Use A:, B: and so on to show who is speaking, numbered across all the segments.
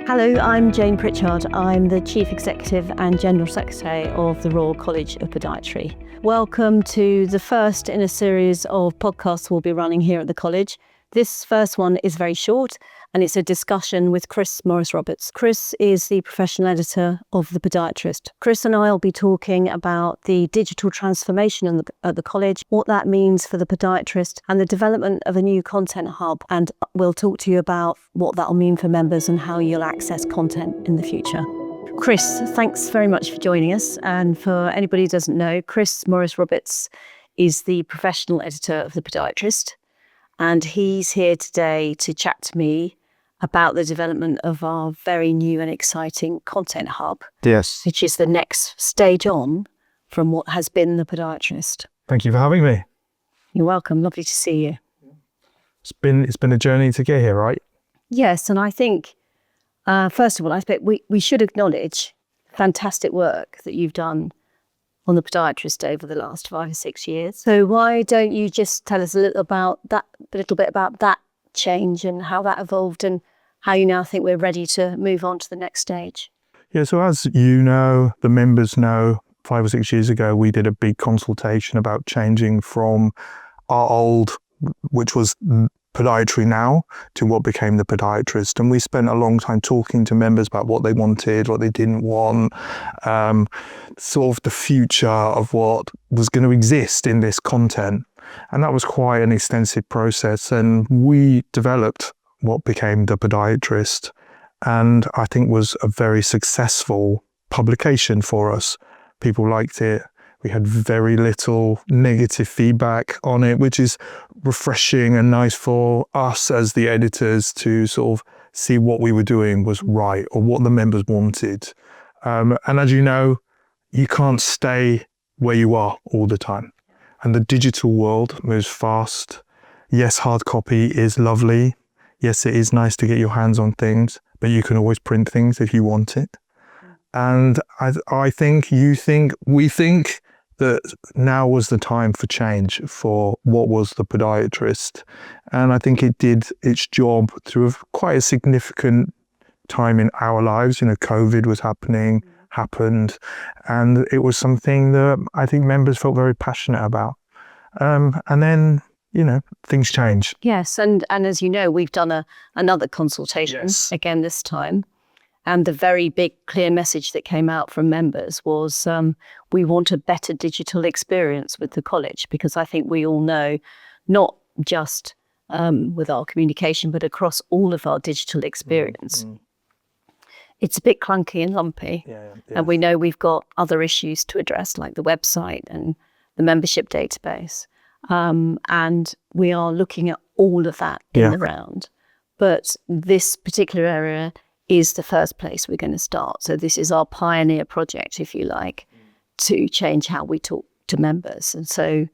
A: Hello, I'm Jane Pritchard. I'm the Chief Executive and General Secretary of the Royal College of Podiatry. Welcome to the first in a series of podcasts we'll be running here at the college. This first one is very short and it's a discussion with Chris Morris-Roberts. Chris is the professional editor of the Podiatrist. Chris and I will be talking about the digital transformation at the college, what that means for the podiatrist and the development of a new content hub. And we'll talk to you about what that will mean for members and how you'll access content in the future. Chris, thanks very much for joining us. And for anybody who doesn't know, Chris Morris-Roberts is the professional editor of the Podiatrist. And he's here today to chat to me about the development of our very new and exciting content hub.
B: Yes.
A: Which is the next stage on from what has been the Podiatrist.
B: Thank you for having me.
A: You're welcome. Lovely to see you.
B: It's been a journey to get here, right?
A: Yes, and I think, first of all, I think we should acknowledge fantastic work that you've done on the Podiatrist over the last 5 or 6 years. So why don't you just tell us a little bit about that change and how that evolved and how you now think we're ready to move on to the next stage?
B: Yeah, so as you know, the members know, 5 or 6 years ago, we did a big consultation about changing from our old, which was Podiatry Now, to what became the Podiatrist. And we spent a long time talking to members about what they wanted, what they didn't want, sort of the future of what was going to exist in this content. And that was quite an extensive process. And we developed what became the Podiatrist, and I think was a very successful publication for us. People liked it. We had very little negative feedback on it, which is refreshing and nice for us as the editors to sort of see what we were doing was right or what the members wanted. And as you know, you can't stay where you are all the time. And the digital world moves fast. Yes, hard copy is lovely. Yes, it is nice to get your hands on things, but you can always print things if you want it. And I think, we think that now was the time for change for what was the Podiatrist. And I think it did its job through quite a significant time in our lives. You know, COVID was happened, and it was something that I think members felt very passionate about. And then, you know, things change.
A: Yes, and as you know, we've done another consultation again this time. And the very big, clear message that came out from members was we want a better digital experience with the college, because I think we all know, not just with our communication, but across all of our digital experience, it's a bit clunky and lumpy. And we know we've got other issues to address, like the website and the membership database. And we are looking at all of that in the round. But this particular area is the first place we're going to start. So this is our pioneer project, if you like, to change how we talk to members. And so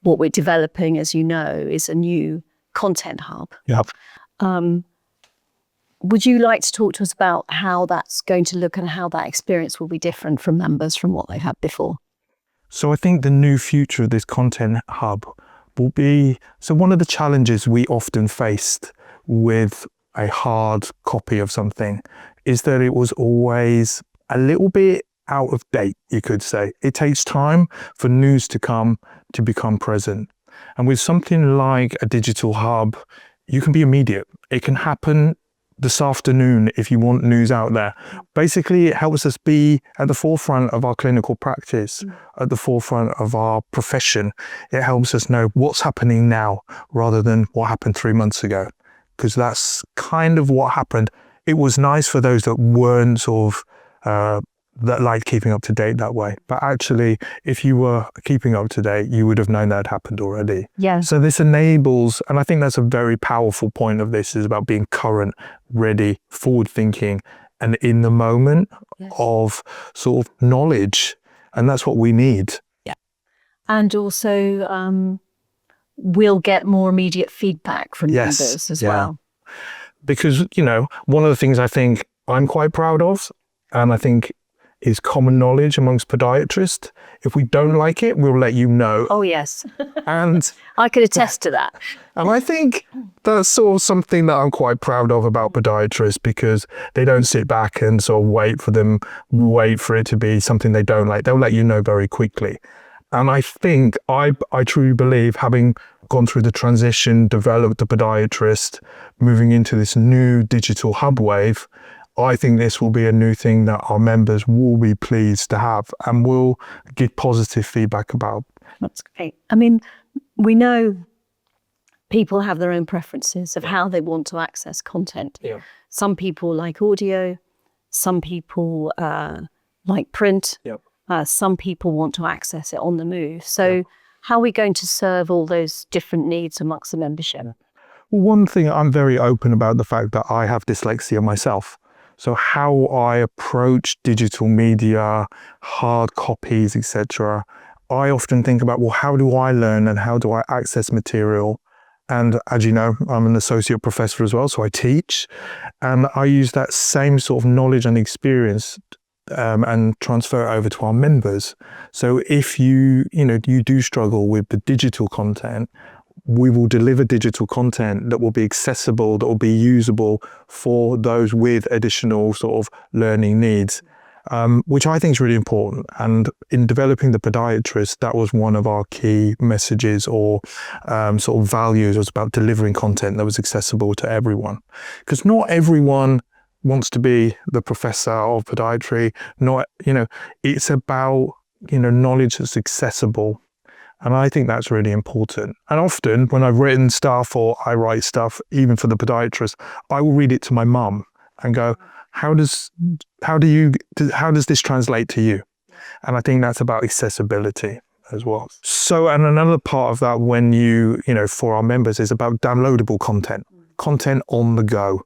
A: what we're developing, as you know, is a new content hub. Would you like to talk to us about how that's going to look and how that experience will be different from members from what they've had before?
B: So I think the new future of this content hub will be, so one of the challenges we often faced with a hard copy of something is that it was always a little bit out of date, you could say. It takes time for news to become present. And with something like a digital hub, you can be immediate. It can happen this afternoon if you want news out there. Basically, it helps us be at the forefront of our clinical practice, at the forefront of our profession. It helps us know what's happening now rather than what happened 3 months ago, because that's kind of what happened. It was nice for those that weren't sort of that liked keeping up to date that way. But actually, if you were keeping up to date, you would have known that had happened already.
A: Yeah.
B: So this enables, and I think that's a very powerful point of this, is about being current, ready, forward thinking, and in the moment of sort of knowledge. And that's what we need.
A: Yeah. And also, we'll get more immediate feedback from members as well.
B: Because, you know, one of the things I think I'm quite proud of, and I think is common knowledge amongst podiatrists. If we don't like it, we'll let you know.
A: Oh, yes.
B: And
A: I could attest to that.
B: And I think that's sort of something that I'm quite proud of about podiatrists, because they don't sit back and sort of wait for it to be something they don't like. They'll let you know very quickly. And I think, I truly believe, having gone through the transition, developed the podiatrist, moving into this new digital hub wave, I think this will be a new thing that our members will be pleased to have and will give positive feedback about.
A: That's great. I mean, we know people have their own preferences of how they want to access content.
B: Yeah.
A: Some people like audio, some people like print,
B: Yep.
A: Some people want to access it on the move. So how are we going to serve all those different needs amongst the membership?
B: One thing, I'm very open about the fact that I have dyslexia myself. So how I approach digital media, hard copies, etc., I often think about, well, how do I learn and how do I access material? And as you know, I'm an associate professor as well, so I teach. And I use that same sort of knowledge and experience and transfer it over to our members. So if you do struggle with the digital content, we will deliver digital content that will be accessible, that will be usable for those with additional sort of learning needs, which I think is really important. And in developing the podiatrist, that was one of our key messages or sort of values, was about delivering content that was accessible to everyone. Because not everyone wants to be the professor of podiatry. It's about, knowledge that's accessible. And I think that's really important. And often when I've written stuff or I write stuff, even for the podiatrist, I will read it to my mum and go, how does this translate to you? And I think that's about accessibility as well. So, and another part of that when for our members is about downloadable content on the go.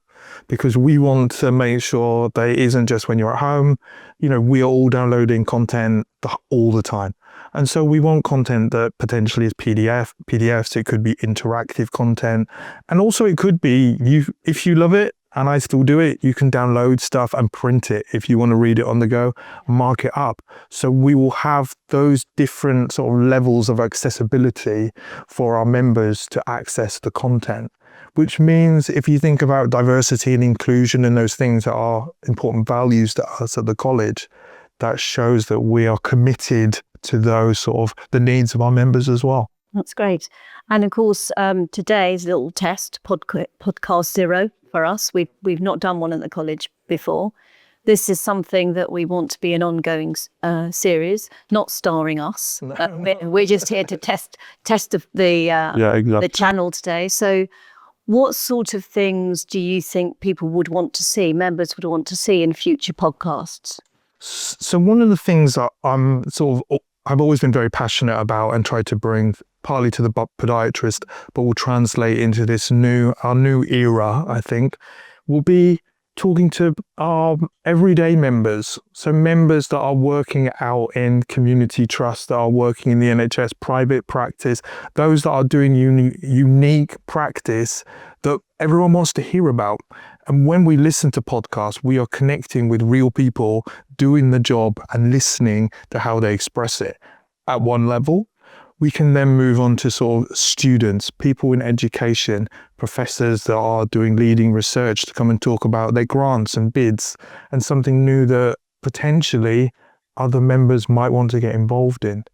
B: Because we want to make sure that it isn't just when you're at home, we are all downloading content all the time. And so we want content that potentially is PDFs, it could be interactive content. And also it could be, if you love it, and I still do it, you can download stuff and print it if you want to read it on the go, mark it up. So we will have those different sort of levels of accessibility for our members to access the content. Which means if you think about diversity and inclusion and those things that are important values to us at the college, that shows that we are committed to those sort of the needs of our members as well.
A: That's great. And of course, today's little test, podcast 0 for us. We've not done one at the college before. This is something that we want to be an ongoing series, not starring us. We're just here to test the channel today. So what sort of things do you think people would want to see, members would want to see in future podcasts?
B: So one of the things that I've always been very passionate about and tried to bring partly to the podiatrist, but will translate into our new era, I think, will be talking to our everyday members. So members that are working out in community trust, that are working in the NHS, private practice, those that are doing unique practice that everyone wants to hear about. And when we listen to podcasts, we are connecting with real people doing the job and listening to how they express it at one level. We can then move on to sort of students, people in education, professors that are doing leading research to come and talk about their grants and bids and something new that potentially other members might want to get involved in.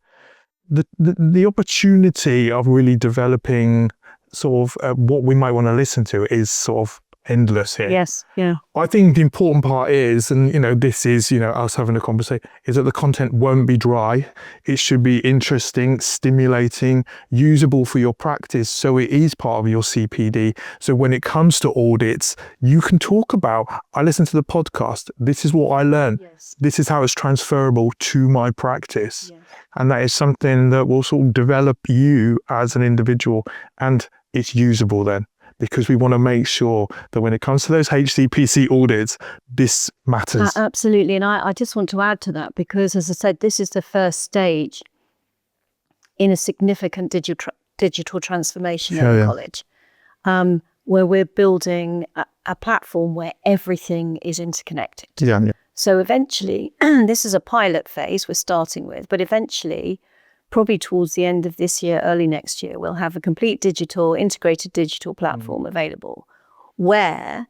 B: The opportunity of really developing sort of what we might want to listen to is sort of endless here.
A: Yes, yeah.
B: I think the important part is, and this is, us having a conversation, is that the content won't be dry. It should be interesting, stimulating, usable for your practice. So it is part of your CPD. So when it comes to audits, you can talk about, I listened to the podcast. This is what I learned.
A: Yes.
B: This is how it's transferable to my practice.
A: Yes.
B: And that is something that will sort of develop you as an individual, and it's usable then. Because we want to make sure that when it comes to those HCPC audits, this matters.
A: Absolutely. And I just want to add to that, because as I said, this is the first stage in a significant digital transformation at the college, where we're building a platform where everything is interconnected.
B: Yeah.
A: So eventually, this is a pilot phase we're starting with, but eventually, probably towards the end of this year, early next year, we'll have a complete integrated digital platform available, where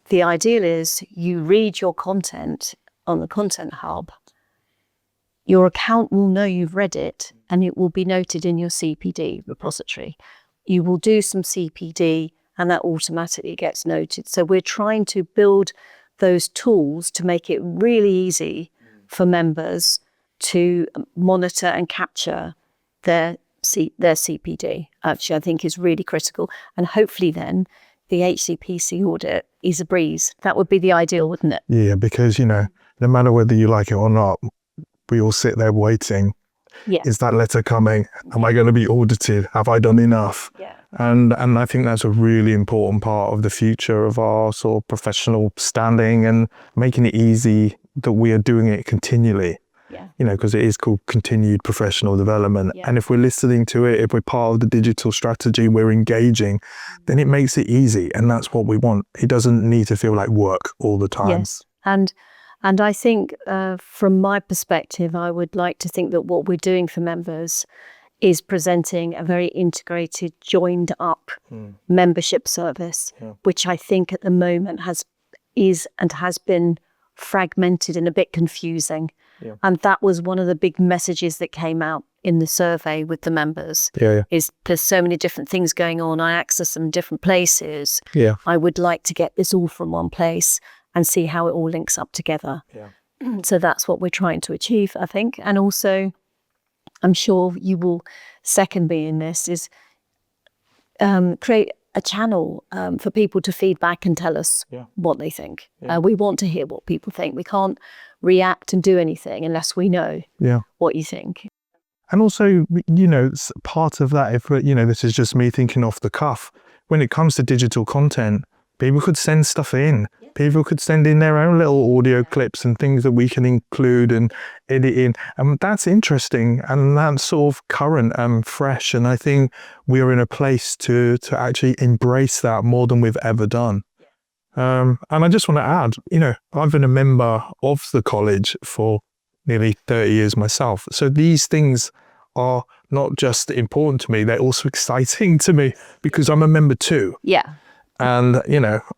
A: the ideal is you read your content on the Content Hub, your account will know you've read it, and it will be noted in your CPD repository. You will do some CPD, and that automatically gets noted. So we're trying to build those tools to make it really easy for members to monitor and capture their CPD, actually, I think is really critical. And hopefully then the HCPC audit is a breeze. That would be the ideal, wouldn't it?
B: Yeah, because, no matter whether you like it or not, we all sit there waiting.
A: Yeah.
B: Is that letter coming? Am I going to be audited? Have I done enough?
A: Yeah.
B: And I think that's a really important part of the future of our sort of professional standing, and making it easy that we are doing it continually.
A: Yeah.
B: Because it is called continued professional development.
A: Yeah.
B: And if we're listening to it, if we're part of the digital strategy, we're engaging, then it makes it easy. And that's what we want. It doesn't need to feel like work all the time.
A: Yes. And I think from my perspective, I would like to think that what we're doing for members is presenting a very integrated, joined up membership service, which I think at the moment has been fragmented and a bit confusing. Yeah. And that was one of the big messages that came out in the survey with the members. Is there's so many different things going on. I access them in different places.
B: Yeah.
A: I would like to get this all from one place and see how it all links up together. Yeah. So that's what we're trying to achieve, I think. And also, I'm sure you will second me in this, is create a channel for people to feedback and tell us what they think. We want to hear what people think. We can't react and do anything unless we know what you think.
B: And also, it's part of that, if, this is just me thinking off the cuff, when it comes to digital content, people could send stuff in. People could send in their own little audio clips and things that we can include and edit in. And that's interesting, and that's sort of current and fresh. And I think we're in a place to actually embrace that more than we've ever done. And I just want to add, I've been a member of the college for nearly 30 years myself. So these things are not just important to me, they're also exciting to me because I'm a member too.
A: Yeah.
B: And,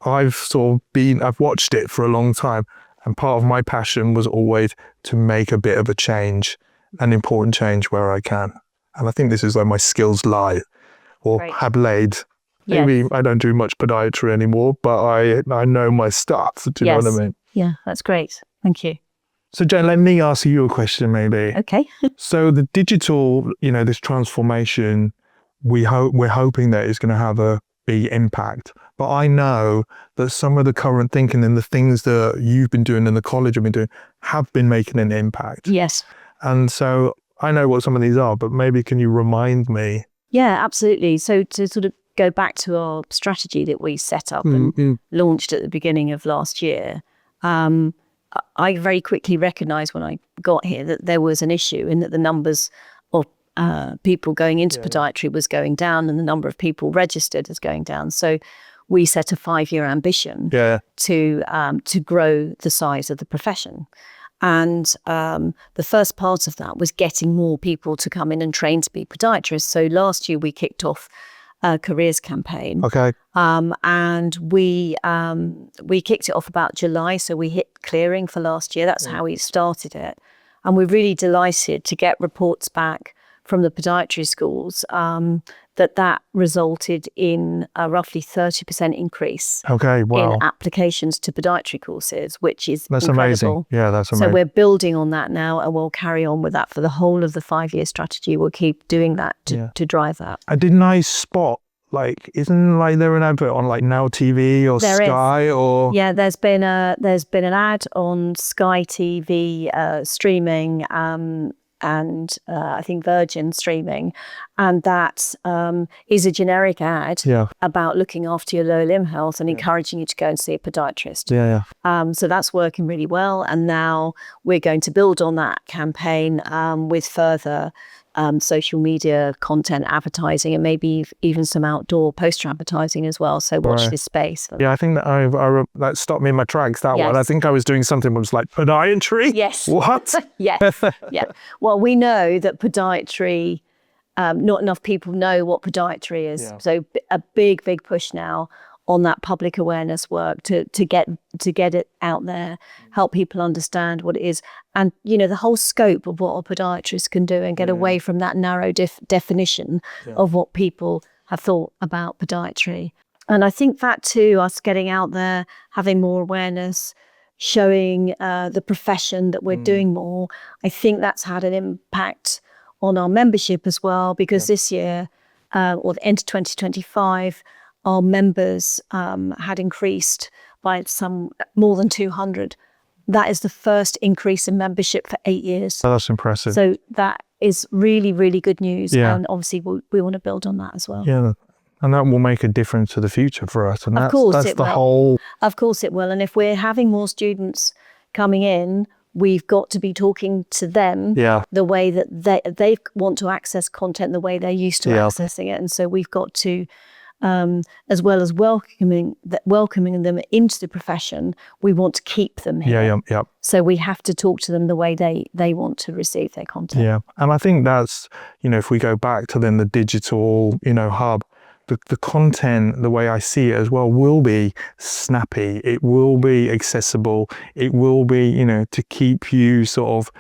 B: I've watched it for a long time. And part of my passion was always to make a bit of a change, an important change where I can. And I think this is where my skills lie, or have laid. Maybe I don't do much podiatry anymore, but I know my stuff. Do you know what I mean?
A: Yeah, that's great. Thank you.
B: So, Jen, let me ask you a question maybe.
A: Okay.
B: So the digital, this transformation, we're hoping that it's going to have a big impact. But I know that some of the current thinking and the things that you've been doing in the college have been doing have been making an impact.
A: Yes.
B: And so I know what some of these are, but maybe can you remind me?
A: Yeah, absolutely. So to sort of go back to our strategy that we set up and launched at the beginning of last year, I very quickly recognised when I got here that there was an issue, and that the numbers of people going into podiatry was going down, and the number of people registered is going down. So we set a 5-year ambition to grow the size of the profession. And the first part of that was getting more people to come in and train to be podiatrists. So last year we kicked off a careers campaign.
B: Okay.
A: And we kicked it off about July. So we hit clearing for last year. That's how we started it. And we're really delighted to get reports back from the podiatry schools that resulted in a roughly 30% increase in applications to podiatry courses, which is incredible.
B: Amazing. Yeah, that's amazing.
A: So we're building on that now, and we'll carry on with that for the whole of the 5-year strategy. We'll keep doing that to drive that.
B: Didn't I spot, isn't there an advert on Now TV or
A: there
B: Sky
A: is.
B: or?
A: Yeah, there's been an ad on Sky TV streaming, and I think Virgin streaming, and that is a generic ad about looking after your lower limb health and encouraging you to go and see a podiatrist. So that's working really well, and now we're going to build on that campaign with further social media content advertising, and maybe even some outdoor poster advertising as well. So watch this space.
B: Yeah, I think that that stopped me in my tracks, that one. I think I was doing something that was like podiatry.
A: Yes.
B: What?
A: Yes. Yeah. Well, we know that podiatry, not enough people know what podiatry is.
B: Yeah.
A: So a big push now on that public awareness work to get it out there, help people understand what it is, and the whole scope of what a podiatrist can do, and get away from that narrow definition of what people have thought about podiatry. And I think that too, us getting out there, having more awareness, showing the profession that we're doing more, I think that's had an impact on our membership as well, because this year, or the end of 2025, our members had increased by some more than 200. That is the first increase in membership for 8 years.
B: Oh, that's impressive.
A: So that is really, really good news.
B: Yeah.
A: And obviously we want to build on that as well.
B: Yeah, and that will make a difference to the future for us. And
A: Of course
B: that's
A: it
B: the
A: will.
B: whole...
A: Of course it will. And if we're having more students coming in, we've got to be talking to them the way that they want to access content, the way they're used to accessing it. And so we've got to, as well as welcoming them into the profession, we want to keep them here.
B: Yeah.
A: So we have to talk to them the way they want to receive their content.
B: Yeah, and I think that's, if we go back to then the digital, hub, the content, the way I see it as well, will be snappy. It will be accessible. It will be, to keep you sort of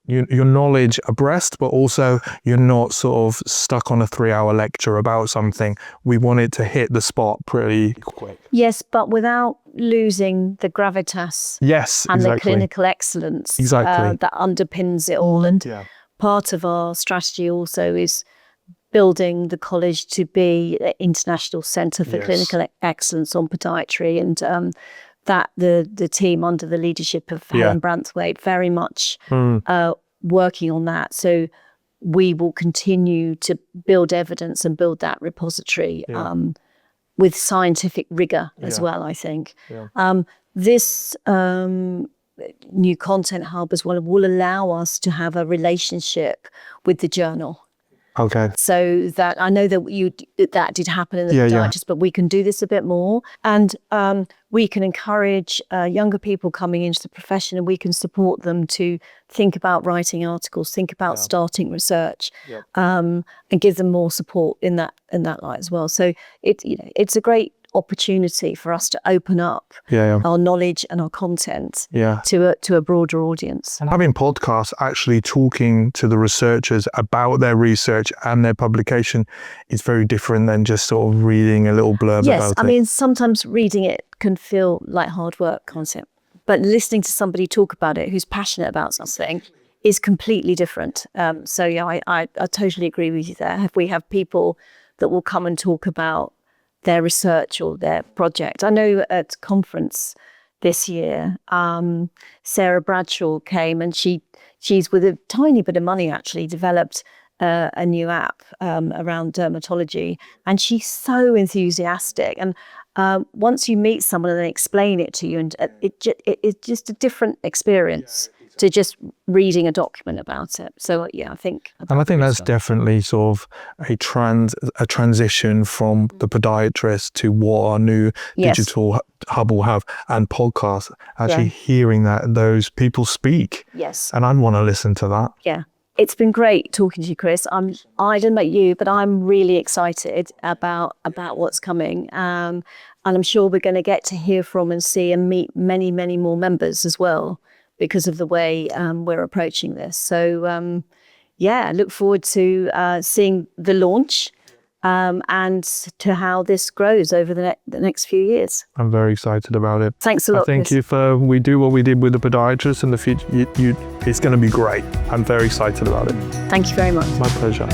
B: your knowledge abreast, but also you're not sort of stuck on a 3-hour lecture about something. We want it to hit the spot pretty quick.
A: Yes, but without losing the gravitas and the clinical excellence that underpins it all. And part of our strategy also is building the college to be an international centre for clinical excellence on podiatry, and that the team under the leadership of Helen Branthwaite very much working on that. So we will continue to build evidence and build that repository with scientific rigour as well, I think. This new content hub as well will allow us to have a relationship with the journal.
B: Okay.
A: So that I know that did happen in the podiatrist, but we can do this a bit more, and we can encourage younger people coming into the profession, and we can support them to think about writing articles, think about starting research, and give them more support in that light as well. So it's a great opportunity for us to open up our knowledge and our content to a broader audience.
B: And having podcasts actually talking to the researchers about their research and their publication is very different than just sort of reading a little blurb about it.
A: Yes, I mean, sometimes reading it can feel like hard work concept, but listening to somebody talk about it who's passionate about something is completely different. So I totally agree with you there. We have people that will come and talk about their research or their project. I know at conference this year, Sarah Bradshaw came, and she's with a tiny bit of money actually developed a new app around dermatology, and she's so enthusiastic. And once you meet someone and they explain it to you, and it's just a different experience to just reading a document about it. So I think
B: that's definitely sort of a transition from the podiatrist to what our new digital hub will have, and podcasts, actually hearing those people speak.
A: Yes.
B: And I'd want to listen to that.
A: Yeah. It's been great talking to you, Chris. I don't know about you, but I'm really excited about what's coming. And I'm sure we're going to get to hear from and see and meet many, many more members as well, because of the way we're approaching this. So look forward to seeing the launch and to how this grows over the next few years.
B: I'm very excited about it.
A: Thanks a lot,
B: I think
A: Chris.
B: if we do what we did with the podiatrist in the future, it's going to be great. I'm very excited about it.
A: Thank you very much.
B: My pleasure.